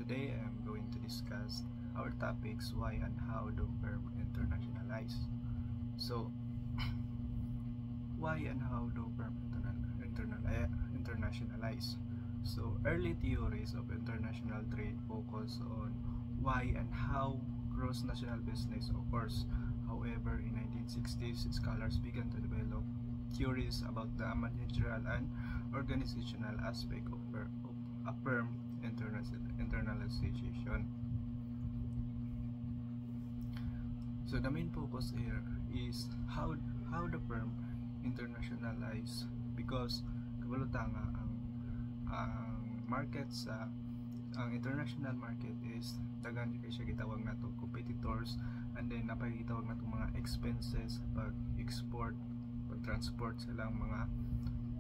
today I'm going to discuss our topics why and how do firm internationalize. So, why and how do firm internationalize? So, early theories of international trade focus on why and how cross-national business occurs. However, in 1960s, scholars began to develop theories about the managerial and organizational aspect of a firm internalization. So the main focus here is how the firm internationalize, because kabalota nga ang market sa ang international market is dagan kay siya gitawag nato competitors, and then napagitawag nato mga expenses pag-export, pag-transport silang mga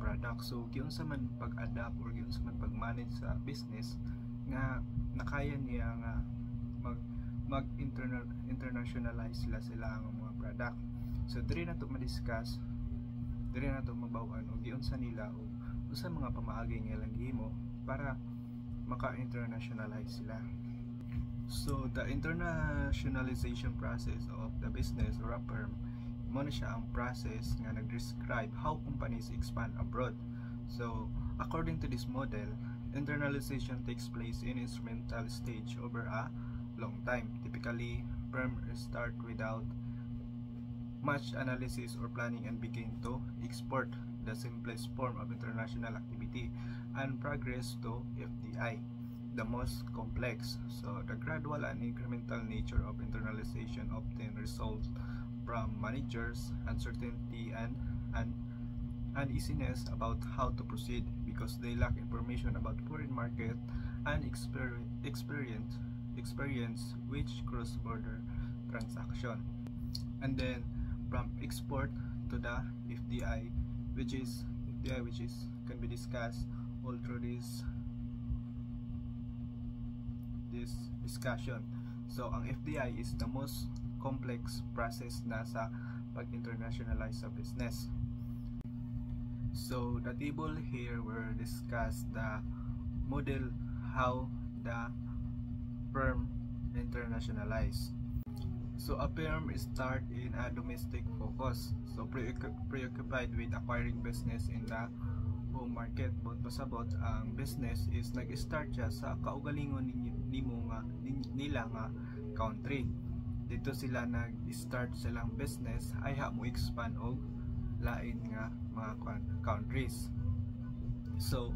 product. So giunsa man pag-adapt or giunsa man pag-manage sa business nga nakaya niya nga mag-internationalize sila ang mga product. So diri na to ma-discuss, diri na to mabaw-an og giunsa nila o usa mga pamaagi nga ilang gihimo para maka-internationalize sila. So the internationalization process of the business or a firm, mo na siya ang process nga nag-describe how companies expand abroad. So according to this model, internalization takes place in instrumental stage over a long time. Typically, firms start without much analysis or planning and begin to export, the simplest form of international activity, and progress to FDI, the most complex. So the gradual and incremental nature of internalization often results from managers' uncertainty and uneasiness about how to proceed because they lack information about foreign market and experience which cross-border transaction. And then from export to the FDI, which can be discussed all through this discussion. So ang FDI is the most complex process na sa pag-internationalize sa business. So the table here will discuss the model how the firm internationalize. So a firm start in a domestic focus, so preoccupied with acquiring business in the home market. But pasabot ang business is nag-start siya sa kaugalingon nila nga country. Dito sila nag-start silang business ay mo expand og lain nga mga countries. So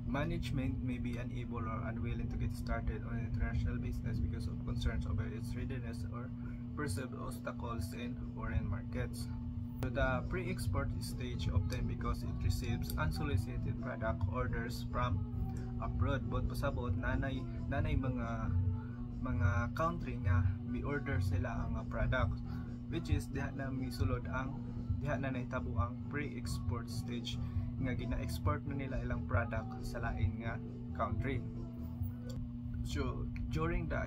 management may be unable or unwilling to get started on international business because of concerns over its readiness or perceived obstacles in foreign markets. So the pre-export stage often because it receives unsolicited product orders from abroad. But pasabot nanay mga country nga mi-order sila ang product, which is diha na misulod ang diha na nahitabo ang pre-export stage nga gina-export na nila ilang product sa lain nga country. So during the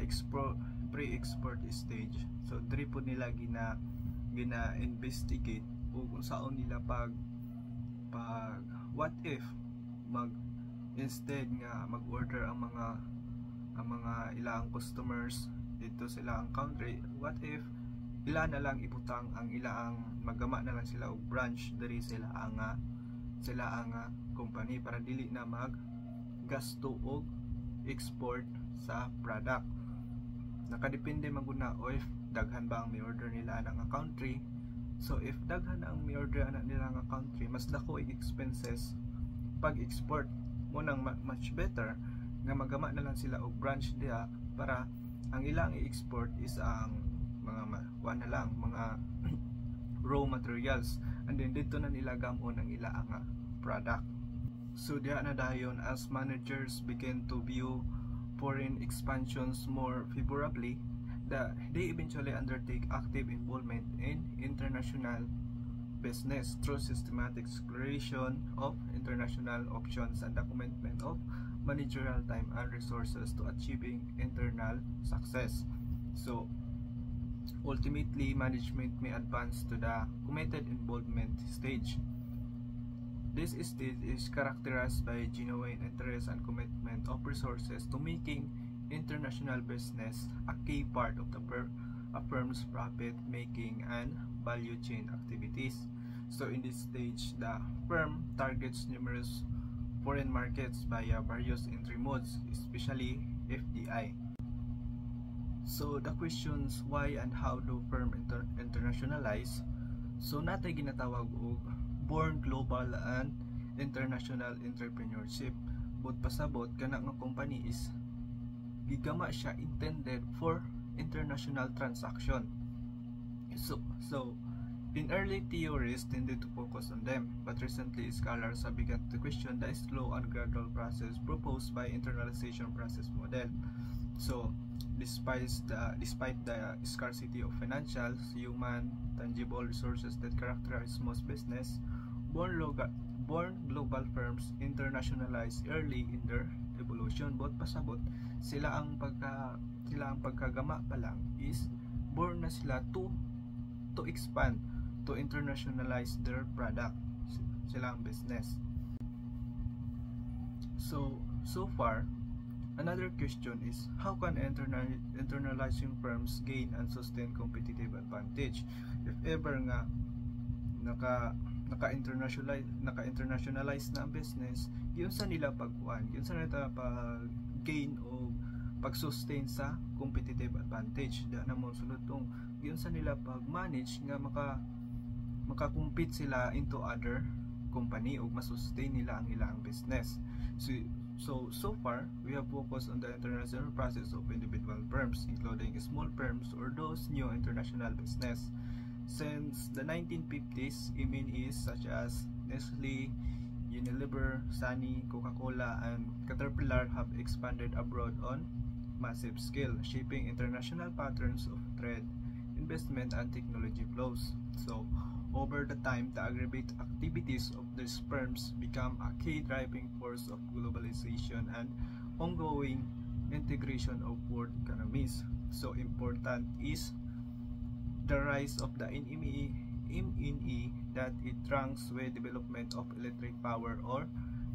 pre-export stage, so diri po nila gina-investigate kung saan nila pag what if instead nga mag-order ang mga ilang customers dito sa ilang country, what if ila na lang ibutang ang ilang magama na lang sila og branch diri sila ang company para dili na maggasto og export sa product. Nakadepende maguna o if daghan ba ang may order nila ana nga country. So if daghan ang may order ana nila nga country, mas dako ang expenses pag-export mo nang much better nga magama na lang sila og branch diha para ang ilang i-export is ang mga raw materials, and then dito na nila gamon ang ilang product. So diha na dayon as managers begin to view foreign expansions more favorably, they eventually undertake active involvement in international business through systematic exploration of international options and documentation of managerial time and resources to achieving internal success. So ultimately, management may advance to the committed involvement stage. This stage is characterized by genuine interest and commitment of resources to making international business a key part of a firm's profit making and value chain activities. So in this stage, the firm targets numerous foreign markets via various entry modes, especially FDI. So the questions why and how do firm internationalize? So natay ginatawag og born global and international entrepreneurship. But pasabot kana nga company is gigama siya intended for international transaction. So in early theories tended to focus on them, but recently scholars have begun to question the slow and gradual process proposed by internalization process model. So despite the scarcity of financial, human, tangible resources that characterize most business, born global firms internationalize early in their evolution. But pasabot sila ang pagkagama pa lang is born na sila to expand, to internationalize their product, sila ang business. So far, another question is how can internalizing firms gain and sustain competitive advantage? If ever nga naka-internationalize na ang business, yun sa nila pagkuan, yun sa nila pag-gain o pag-sustain sa competitive advantage. Da namon sulod tong yun sa nila pag-manage nga maka-compete sila into other company o masustain nila ang ilang business. So far, we have focused on the international process of individual firms, including small firms or those new international business. Since the 1950s, MNEs such as Nestle, Unilever, Sunny, Coca-Cola, and Caterpillar have expanded abroad on massive scale, shaping international patterns of trade, investment, and technology flows. So, over the time, the aggregate activities of these firms become a key driving force of globalization and ongoing integration of world economies. So important is the rise of the MNE that it ranks with development of electric power or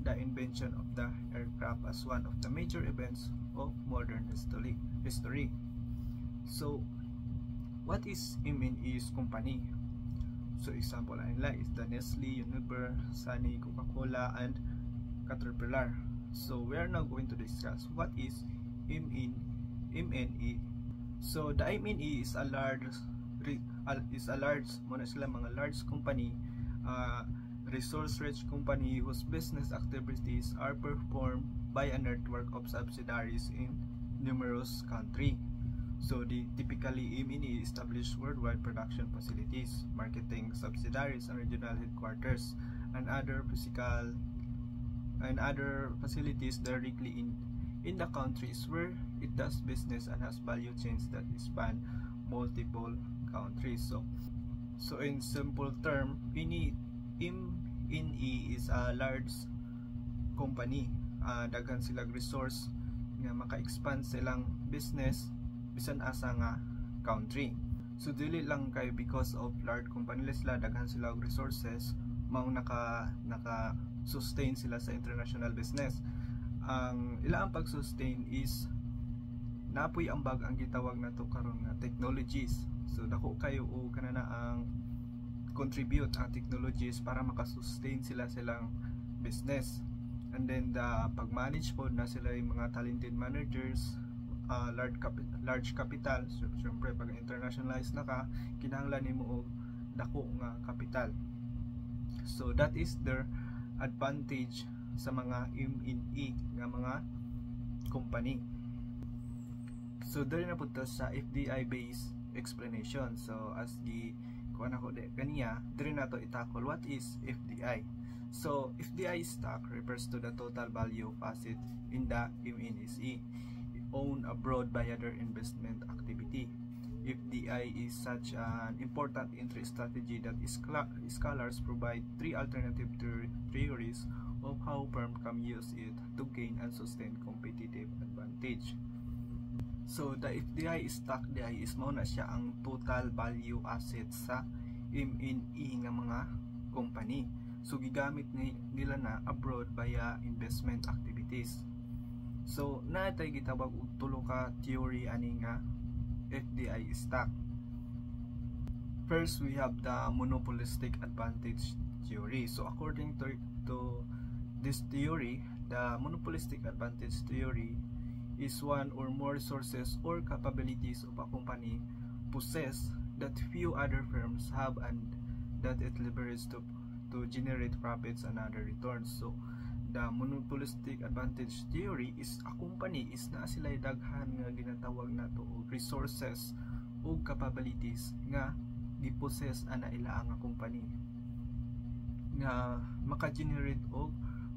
the invention of the aircraft as one of the major events of modern history. So what is MNE's company? So example nila is the Nestle, Unilever, Sunny, Coca-Cola, and Caterpillar. So we are now going to discuss what is MNE. So the MNE is a large company, resource-rich company whose business activities are performed by a network of subsidiaries in numerous countries. So they typically MNE establish worldwide production facilities, marketing subsidiaries, and regional headquarters, and other facilities directly in the countries where it does business and has value chains that span multiple countries. So in simple term, MNE is a large company. Daghan silang resource nga maka-expand silang business bisan asa nga country. So dili lang kay because of large company sila, daghan sila og resources, mao naka sustain sila sa international business. Ang ilang pag-sustain is napoy ambag ang gitawag nato karon nga technologies. So dako kayo o kanana ang contribute ang technologies para maka-sustain sila silang business. And then the pag-manage po na sila yung mga talented managers, large capital. So syempre pag internationalize na ka, kinahanglan nimo og dako nga capital. So that is their advantage sa mga MNE nga mga company. So dali na punta sa FDI based explanation. So as kuan ako kaniya, diri na to i-tackle what is FDI. So FDI stock refers to the total value of asset in the MNE owned abroad by other investment activity. FDI is such an important entry strategy that scholars provide three alternative theories of how firm can use it to gain and sustain competitive advantage. So the FDI stock is mao na siya ang total value asset sa MNE nga mga company. So gigamit nila na abroad via investment activities. So natay gitawag og tulo ka theory ani nga FDI stock. First, we have the monopolistic advantage theory. So according to this theory, the monopolistic advantage theory is one or more resources or capabilities of a company possess that few other firms have, and that it leverages to generate profits and other returns. So the monopolistic advantage theory is a company is na sila daghan nga ginatawag nato og resources ug capabilities nga gipossess ana ila nga company nga maka-generate og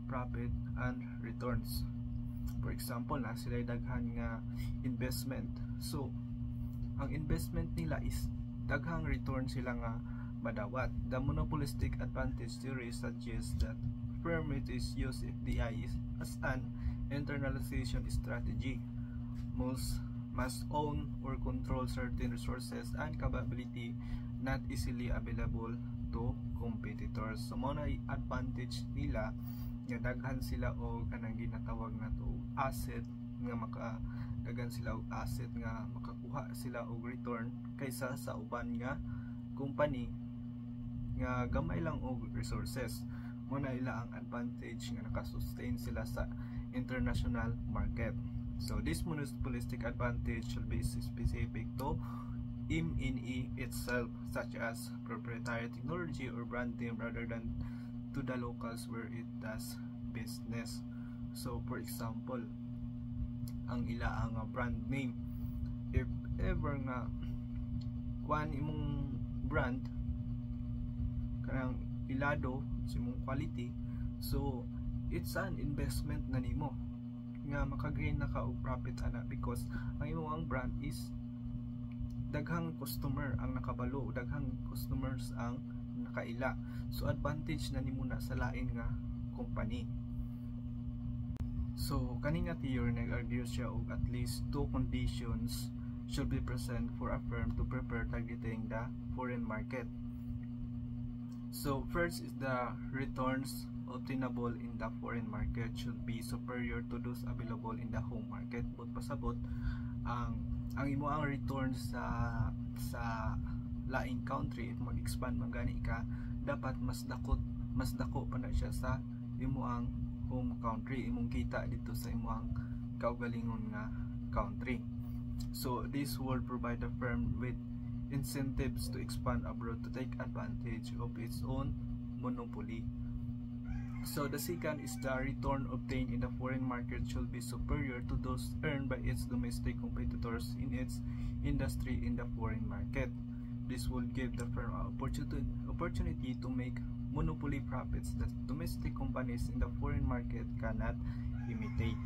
profit and returns. For example, na sila daghan nga investment. So ang investment nila is daghang return sila nga madawat. The monopolistic advantage theory suggests that firm it is use FDI as an internalization strategy. Most must own or control certain resources and capability not easily available to competitors. So mo na advantage nila nga daghan sila og kanang ginatawag nato asset nga daghan sila og asset nga makakuha sila og return kaysa sa uban nga company nga gamay lang og resources. Mo na ila ang advantage nga nakasustain sila sa international market. So this monopolistic advantage should be specific to M&E itself, such as proprietary technology or brand name, rather than to the locals where it does business. So for example, ang ila ang brand name, if ever nga kuan imong brand kanang ilado sa imong quality, so it's an investment na nimo nga maka-gain na ka og profit ana, because ang imong brand is daghang customer ang nakabalo, daghang customers ang nakaila. So advantage na nimo na sa lain nga company. So kani nga theory nag-argue siya og at least two conditions should be present for a firm to prepare targeting the foreign market. So first is the returns obtainable in the foreign market should be superior to those available in the home market. But pasabot ang imo ang returns sa laing country, if mag-expand man gani ka, dapat mas dako pa na siya sa imo ang home country, imong kita dito sa imo ang kaugalingon nga country. So this will provide the firm with incentives to expand abroad to take advantage of its own monopoly. So the second is the return obtained in the foreign market should be superior to those earned by its domestic competitors in its industry in the foreign market. This will give the firm an opportunity to make monopoly profits that domestic companies in the foreign market cannot imitate.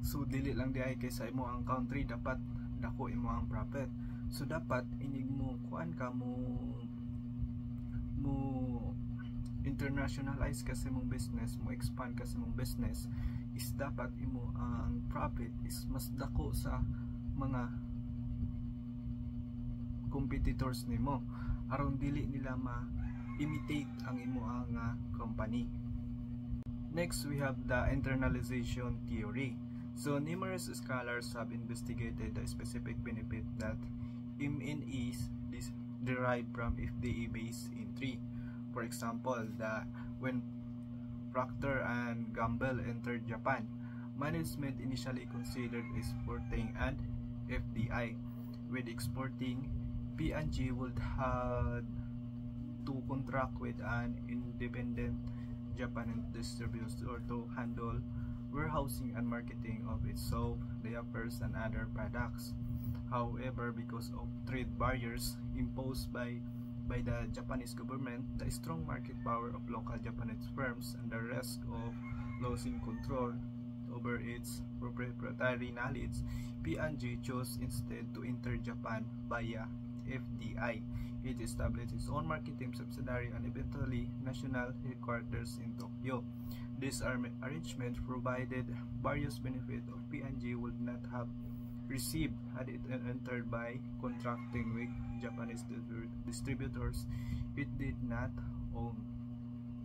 So dili lang di ay kay sa imo ang country dapat dako imo ang profit. So dapat inig mo kuan ka mo internationalize ka sa imong business, mo expand ka sa imong business, is dapat imo ang profit is mas dako sa mga competitors nimo aron dili nila ma-imitate ang imo ang company. Next, we have the internalization theory. So numerous scholars have investigated the specific benefit that M&Es derive from FDI based entry. For example, when Procter and Gamble entered Japan, management initially considered exporting an FDI. With exporting, P&G would have to contract with an independent Japanese distributor to handle warehousing and marketing of its soap, diapers, and other products. However, because of trade barriers imposed by the Japanese government, the strong market power of local Japanese firms, and the risk of losing control over its proprietary knowledge, P&G chose instead to enter Japan via FDI. It established its own marketing subsidiary and eventually national headquarters in Tokyo. This arrangement provided various benefits of P&G would not have received had it entered by contracting with Japanese distributors it did not own.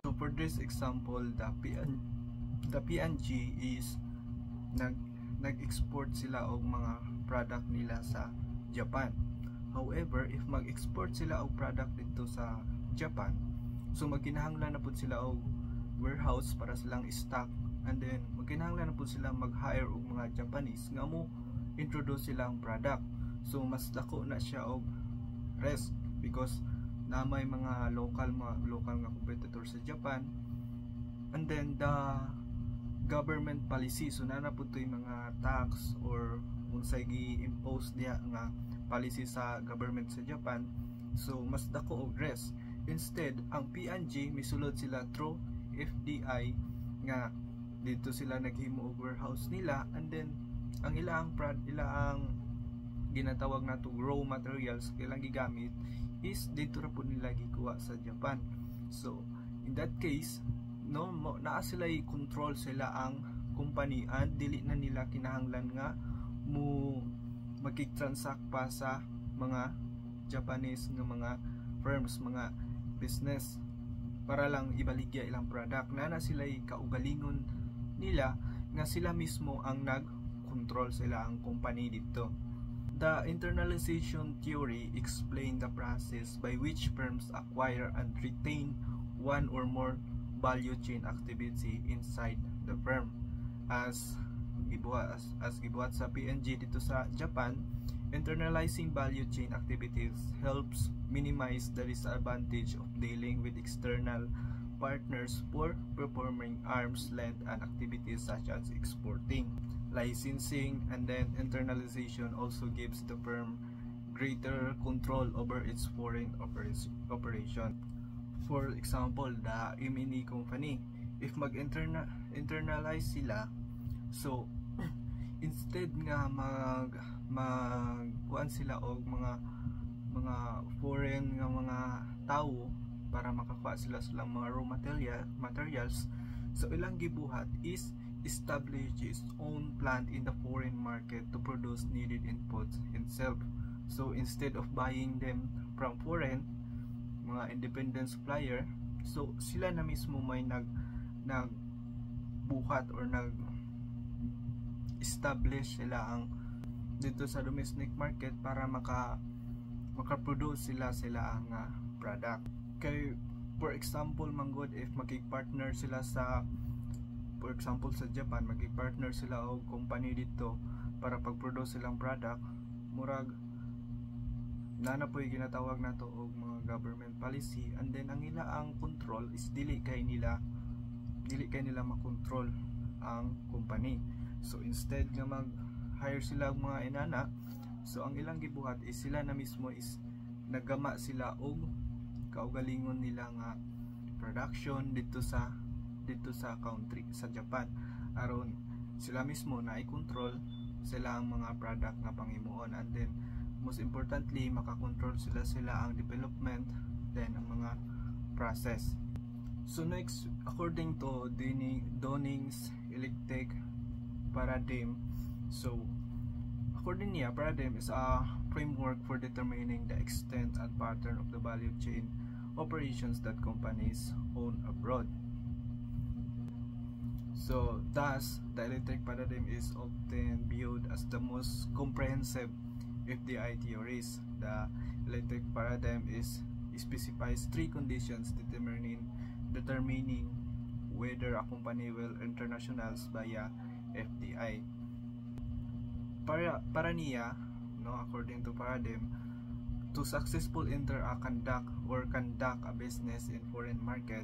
So for this example, the the P&G is nag-export sila og mga product nila sa Japan. However, if mag-export sila og product dito sa Japan, so magkinahanglan na pud sila og warehouse para silang stock, and then magkinahanglan na pud sila mag-hire og mga Japanese nga mo introduce sila ang product. So mas dako na siya og risk because na may mga local nga competitor sa Japan, and then the government policy, so na po ito yung mga tax or unsay gi-impose niya nga policy sa government sa Japan, so mas dako og risk. Instead, ang P&G misulod sila through FDI nga dito sila naghimo og warehouse nila, and then ang ilang ginatawag na to raw materials kailang gigamit is dito ra po nila gikuha sa Japan. So in that case, no, naa sila i-control sila ang company, and dili na nila kinahanglan nga mo magkik-transact pa sa mga Japanese nga mga firms, mga business para lang ibaligya ilang product. Na sila kaugalingon nila nga sila mismo ang nag-control sila ang company dito. The internalization theory explains the process by which firms acquire and retain one or more value chain activity inside the firm. As gibuhat sa P&G dito sa Japan, internalizing value chain activities helps minimize the disadvantage of dealing with external partners for performing arm's length and activities such as exporting, licensing, and then internalization also gives the firm greater control over its foreign operation. For example, the M&E company, if mag-internalize sila, so instead nga magkuan sila og mga foreign nga mga tao para makakuha sila silang mga raw materials, so ilang gibuhat is establish its own plant in the foreign market to produce needed inputs itself. So instead of buying them from foreign mga independent supplier, so sila na mismo may nagbuhat or establish sila ang dito sa domestic market para maka-produce sila ang product. Kay for example manggod, if makig-partner sila sa, for example sa Japan, magig-partner sila og company dito para pag-produce silang product, murag nana po yung ginatawag nato og mga government policy, and then ang ang control is dili kay nila makontrol ang company. So instead nga mag-hire sila og mga inana, so ang ilang gibuhat is sila na mismo is nagama sila og kaugalingon nila nga production dito sa country sa Japan, aron sila mismo na i-control sila ang mga product nga pangimuon, and then most importantly makakontrol sila ang development, then ang mga process. So next, according to Downing's eclectic paradigm, so according niya, paradigm is a framework for determining the extent and pattern of the value chain operations that companies own abroad. So thus, the eclectic paradigm is often viewed as the most comprehensive FDI theories. The eclectic paradigm specifies three conditions determining whether a company will internationalize via FDI. Para niya, no, according to paradigm, to successful conduct a business in foreign market,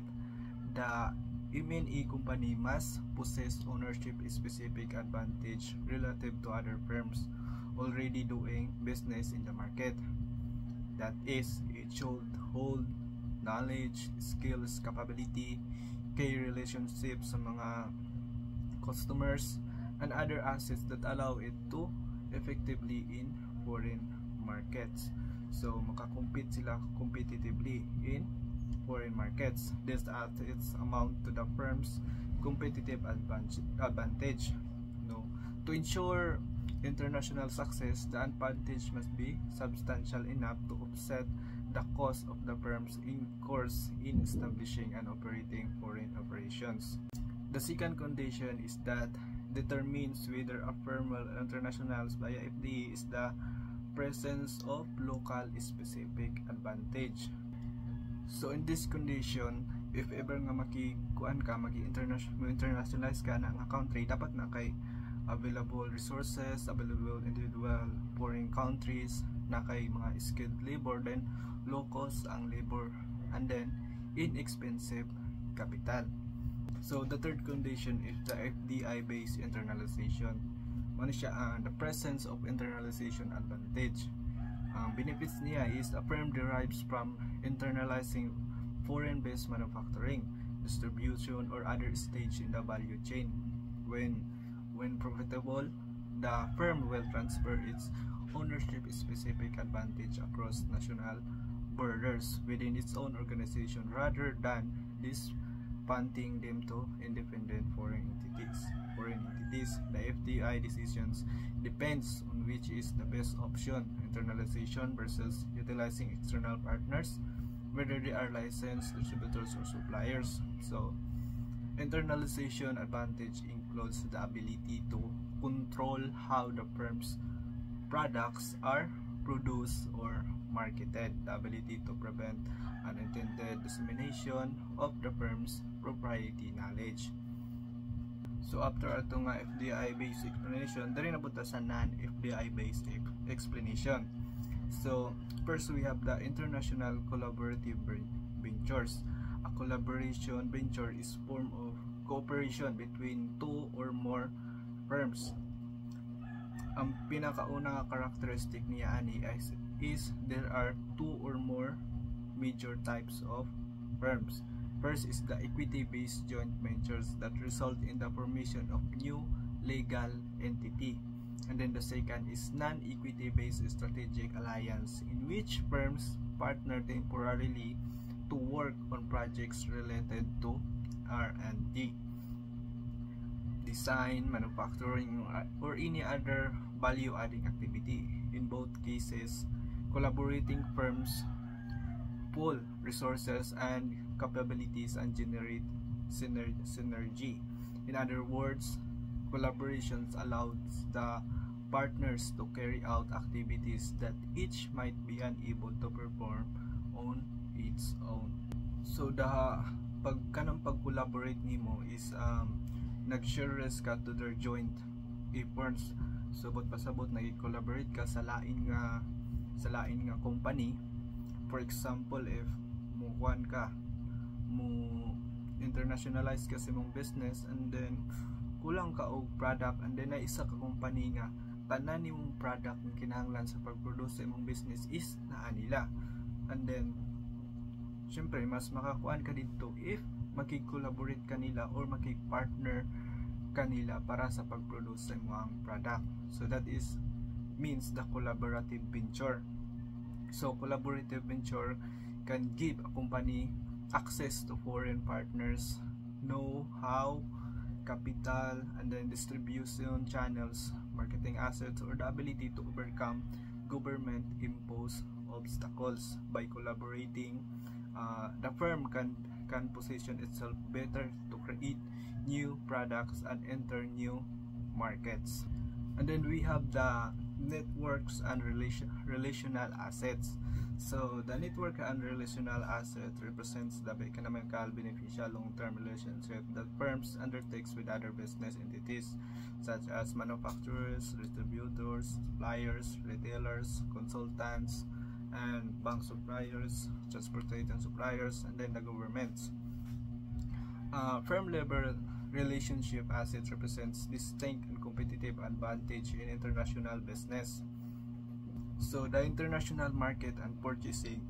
the M&E company must possess ownership specific advantage relative to other firms already doing business in the market. That is, it should hold knowledge, skills, capability, key relationships sa mga customers, and other assets that allow it to effectively in foreign markets. So makakompete sila competitively in foreign markets. These assets amount to the firm's competitive advantage. No, to ensure international success, the advantage must be substantial enough to offset the cost of the firms incurs in establishing and operating foreign operations. The second condition is that determines whether a firm will internationalize via FDI is the presence of local specific advantage. So in this condition, if ever nga maki-internationalize ka na nga country, dapat na kay available resources, available individual foreign countries, na kay mga skilled labor, then low cost ang labor, and then inexpensive capital. So the third condition is the FDI based internalization. Ano siya, the presence of internalization advantage. Benefits niya is a firm derives from internalizing foreign based manufacturing, distribution, or other stage in the value chain. When profitable, the firm will transfer its ownership specific advantage across national borders within its own organization rather than disbanding them to independent foreign entities. The FDI decisions depends on which is the best option, internalization versus utilizing external partners, whether they are licensed distributors or suppliers. So internalization advantage includes the ability to control how the firm's products are produced or marketed, the ability to prevent unintended dissemination of the firm's proprietary knowledge. So after ato nga FDI based explanation, dari na punta sa non-FDI based explanation. So first we have the international collaborative ventures. A collaboration venture is form of cooperation between two or more firms. Ang pinakauna characteristic niya ani is there are two or more major types of firms. First is the equity-based joint ventures that result in the formation of new legal entity. And then the second is non-equity-based strategic alliance, in which firms partner temporarily to work on projects related to R&D, design, manufacturing, or any other value-adding activity. In both cases, collaborating firms pool resources and capabilities and generate synergy. In other words, collaborations allows the partners to carry out activities that each might be unable to perform on its own. So the pag-collaborate nimo is nag-share risk ka to their joint efforts. So but pasabot nag-collaborate ka sa lain nga company. For example, if mo internationalize kasi mong business, and then kulang ka og product, and then na isa ka company nga tanan nimong product ng kinahanglan sa pag-produce sa imong business is naa nila, and then syempre mas makakuan ka dito if makikolaborate kanila or makikpartner kanila para sa pag-produce sa imong product. So that is means the collaborative venture. So collaborative venture can give a company access to foreign partners, know-how, capital, and then distribution channels, marketing assets, or the ability to overcome government imposed obstacles. By collaborating, the firm can position itself better to create new products and enter new markets. And then we have the networks and relational assets. So the network and relational asset represents the economical beneficial long-term relationship that firms undertakes with other business entities such as manufacturers, distributors, suppliers, retailers, consultants, and bank suppliers, transportation suppliers, and then the governments. Firm level relationship assets represents distinct and competitive advantage in international business. So the international market and purchasing,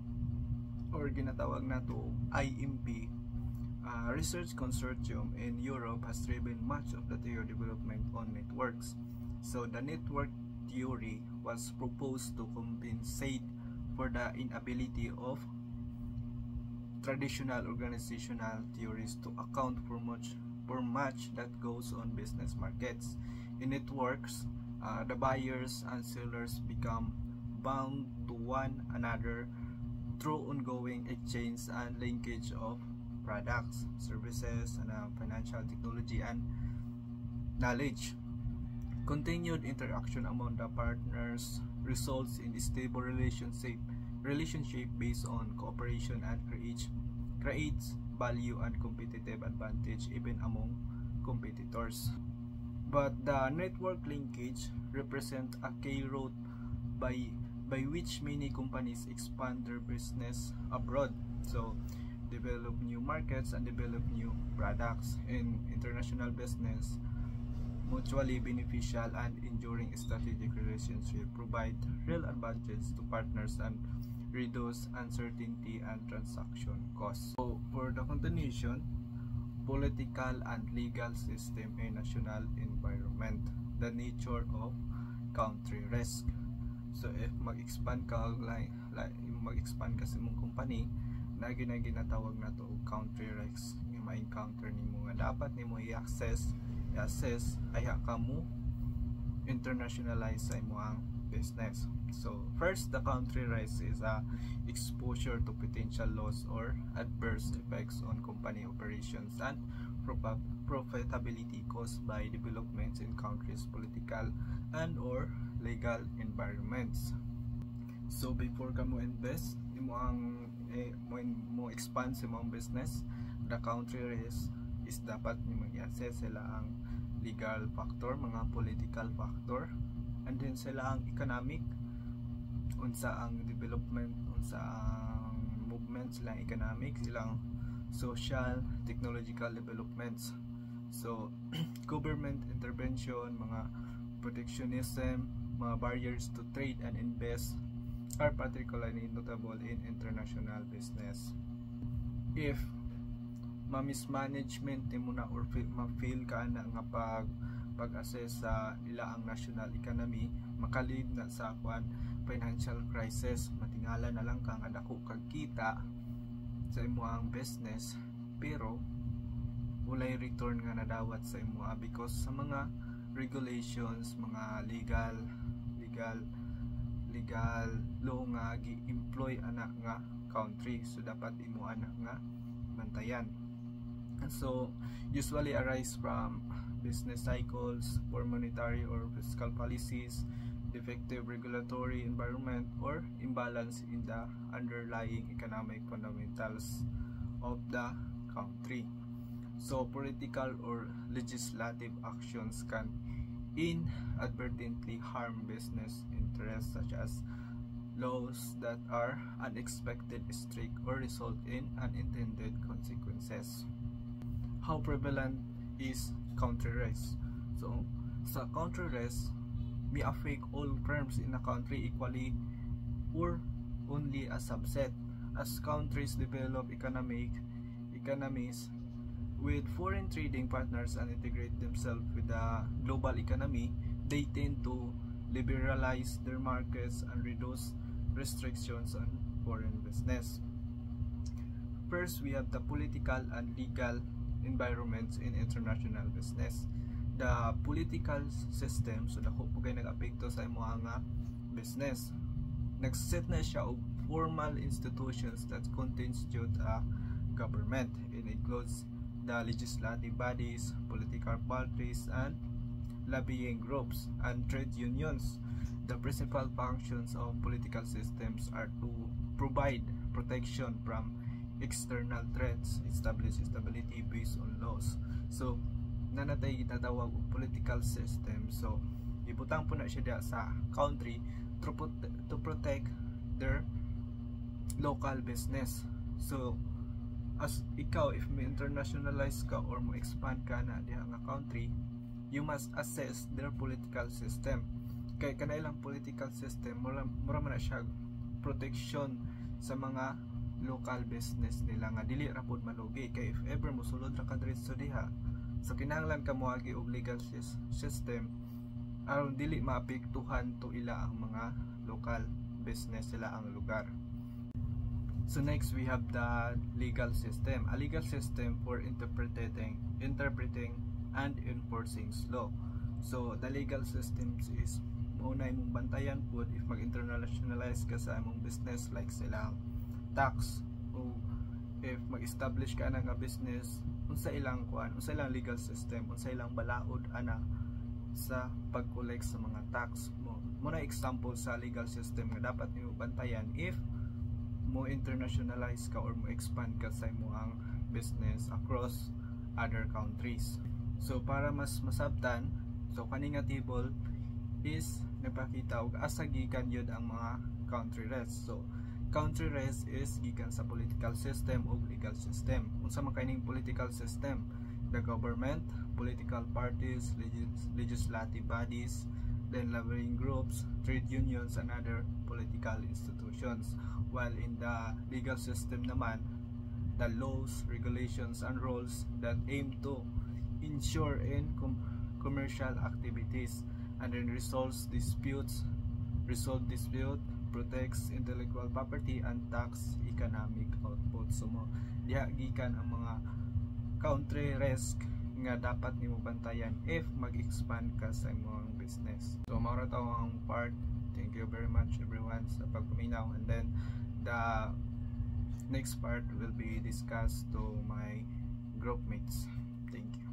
or ginatawag na to IMP, research consortium in Europe has driven much of the theory development on networks. So the network theory was proposed to compensate for the inability of traditional organizational theories to account for much that goes on business markets. In networks, the buyers and sellers become bound to one another through ongoing exchange and linkage of products, services, and financial technology and knowledge. Continued interaction among the partners results in a stable relationship based on cooperation and creates value and competitive advantage even among competitors. But the network linkage represents a key route by which many companies expand their business abroad. So develop new markets and develop new products. In international business, mutually beneficial and enduring strategic relationship provide real advantage to partners and reduce uncertainty and transaction costs. So for the continuation, political and legal system in national environment, the nature of country risk. So if mag-expand ka mag-expand ka sa mong company, na ginatawag na to country risk, yung ma-encounter nimo nga dapat nimo i-assess ay ka mo internationalize sa imong business. So first, the country risk is a exposure to potential loss or adverse effects on company operations and profitability caused by developments in countries' political and or legal environments. So before ka mo invest mo expand sa imong business, the country risk is dapat nimo i-assess sila ang legal factor, mga political factor, and then sila ang economic, unsa ang development, unsa ang movement, silang economic, silang social, technological developments. So government intervention, mga protectionism, mga barriers to trade and invest are particularly notable in international business. If ma-mismanagement nimo na or ma-fail ka na nga pag-assess sa ilaang national economy, makalid na sa financial crisis, matingala na lang ka nga dako kag kita sa imong business pero walay return nga nadawat sa imo because sa mga regulations, mga legal law nga gi-employ anak nga country, so dapat imo anak nga bantayan. And so usually arise from business cycles, poor monetary or fiscal policies, defective regulatory environment, or imbalance in the underlying economic fundamentals of the country. So political or legislative actions can inadvertently harm business interests, such as laws that are unexpected, strict, or result in unintended consequences. How prevalent is country risk? So sa country risk, may affect all firms in a country equally or only a subset. As countries develop economies with foreign trading partners and integrate themselves with the global economy, they tend to liberalize their markets and reduce restrictions on foreign business. First, we have the political and legal environments in international business. The political system, so dako po kayo nag-apekto sa imong business. Nag-set na siya of formal institutions that constitute a government. It includes the legislative bodies, political parties, and lobbying groups and trade unions. The principal functions of political systems are to provide protection from external threats, establish stability based on laws. So nanatay gitatawag og political system. So ibutang po na siya diya sa country to protect their local business. So as ikaw, if may internationalize ka or mo expand ka na diha nga country, you must assess their political system. Kay kanailang political system mura man na siya protection sa mga local business nila nga dili ra pud malugi. Kay if ever mosulod ra ka diretso diha, so kinahanglan ka moagi og legal system aron dili maapektuhan to ila ang mga local business sila ang lugar. So next, we have the legal system. A legal system for interpreting and enforcing law. So the legal systems is maunay mong bantayan pud if mag-internationalize ka sa imong business, like silang tax o if mag-establish ka na nga business, unsa ilang legal system, unsa ilang balaod ana sa pag-collect sa mga tax mo. Muna example sa legal system nga dapat nimo bantayan if mo internationalize ka or mo expand ka sa imong business across other countries. So para mas masabtan, so kani nga table is nagpakita og asa gikan yun ang mga country rest. So country rest is gikan sa political system o legal system. Unsa man kaning political system? The government, political parties, legislative bodies, then lobbying groups, trade unions, and other political institutions. While in the legal system naman, the laws, regulations, and rules that aim to ensure in commercial activities and then resolve dispute, protects intellectual property, and tax economic output. So mo diha gikan ang mga country risk nga dapat nimo bantayan if mag-expand ka sa imong business. So mao ra ang part. Thank you very much everyone sa pagpaminaw, and then the next part will be discussed to my group mates. Thank you.